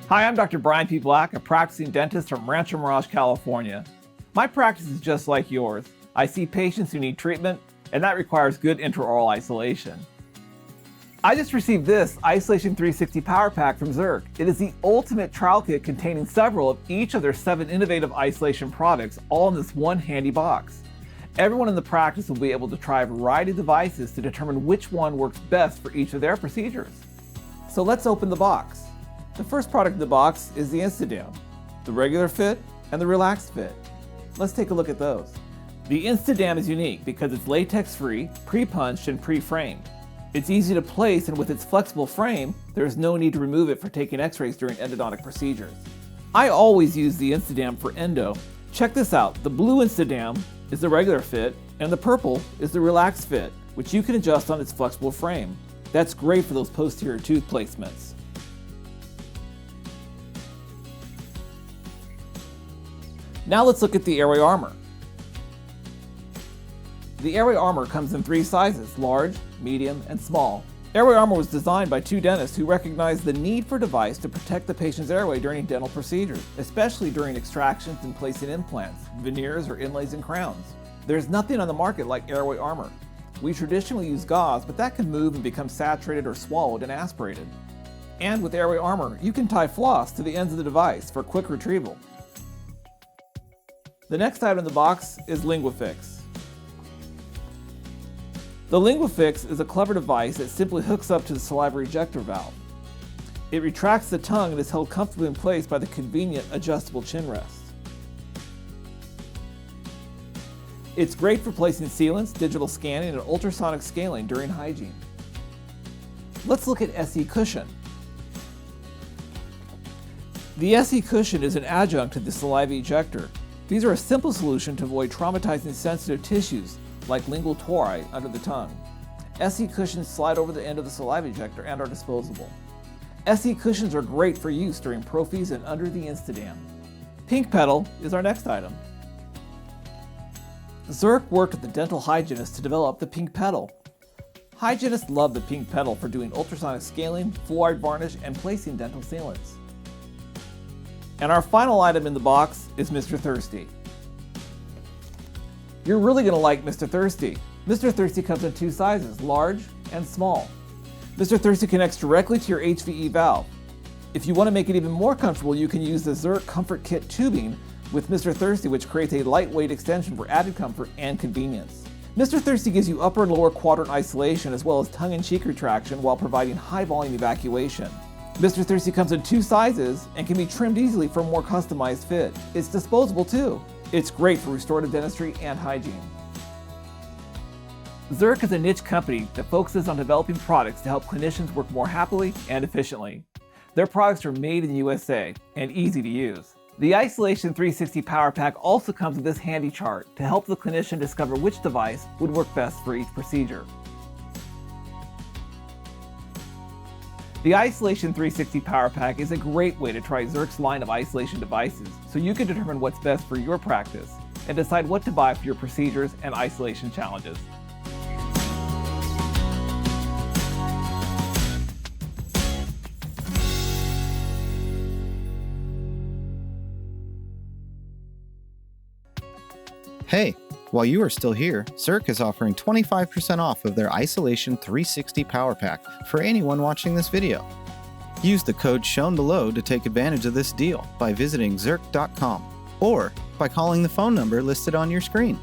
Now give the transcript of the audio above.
Hi, I'm Dr. Brian P. Black, a practicing dentist from Rancho Mirage, California. My practice is just like yours. I see patients who need treatment, and that requires good intraoral isolation. I just received this Isolation 360 Power Pack from Zirc. It is the ultimate trial kit containing several of each of their 7 innovative isolation products, all in this one handy box. Everyone in the practice will be able to try a variety of devices to determine which one works best for each of their procedures. So let's open the box. The first product in the box is the Instadam, the regular fit and the relaxed fit. Let's take a look at those. The Instadam is unique because it's latex-free, pre-punched, and pre-framed. It's easy to place, and with its flexible frame, there is no need to remove it for taking x-rays during endodontic procedures. I always use the Instadam for endo. Check this out, the blue Instadam is the regular fit, and the purple is the relaxed fit, which you can adjust on its flexible frame. That's great for those posterior tooth placements. Now let's look at the Airway Armor. The Airway Armor comes in 3 sizes, large, medium, and small. Airway Armor was designed by 2 dentists who recognized the need for a device to protect the patient's airway during dental procedures, especially during extractions and placing implants, veneers, or inlays and crowns. There's nothing on the market like Airway Armor. We traditionally use gauze, but that can move and become saturated or swallowed and aspirated. And with Airway Armor, you can tie floss to the ends of the device for quick retrieval. The next item in the box is LinguaFix. The LinguaFix is a clever device that simply hooks up to the salivary ejector valve. It retracts the tongue and is held comfortably in place by the convenient adjustable chin rest. It's great for placing sealants, digital scanning, and ultrasonic scaling during hygiene. Let's look at SE Cushion. The SE Cushion is an adjunct to the saliva ejector. These are a simple solution to avoid traumatizing sensitive tissues like lingual tori under the tongue. SE cushions slide over the end of the saliva ejector and are disposable. SE cushions are great for use during prophies and under the Instadam. Pink Pedal is our next item. Zirc worked with the dental hygienist to develop the Pink Pedal. Hygienists love the Pink Pedal for doing ultrasonic scaling, fluoride varnish, and placing dental sealants. And our final item in the box is Mr. Thirsty. You're really going to like Mr. Thirsty. Mr. Thirsty comes in 2 sizes, large and small. Mr. Thirsty connects directly to your HVE valve. If you want to make it even more comfortable, you can use the Zirc Comfort Kit tubing with Mr. Thirsty, which creates a lightweight extension for added comfort and convenience. Mr. Thirsty gives you upper and lower quadrant isolation as well as tongue-in-cheek retraction while providing high-volume evacuation. Mr. Thirsty comes in 2 sizes and can be trimmed easily for a more customized fit. It's disposable too. It's great for restorative dentistry and hygiene. Zirc is a niche company that focuses on developing products to help clinicians work more happily and efficiently. Their products are made in the USA and easy to use. The Isolation 360 Power Pack also comes with this handy chart to help the clinician discover which device would work best for each procedure. The Isolation 360 Power Pack is a great way to try Zirc's line of isolation devices so you can determine what's best for your practice and decide what to buy for your procedures and isolation challenges. Hey, while you are still here, Zirc is offering 25% off of their Isolation 360 Power Pack for anyone watching this video. Use the code shown below to take advantage of this deal by visiting zirc.com or by calling the phone number listed on your screen.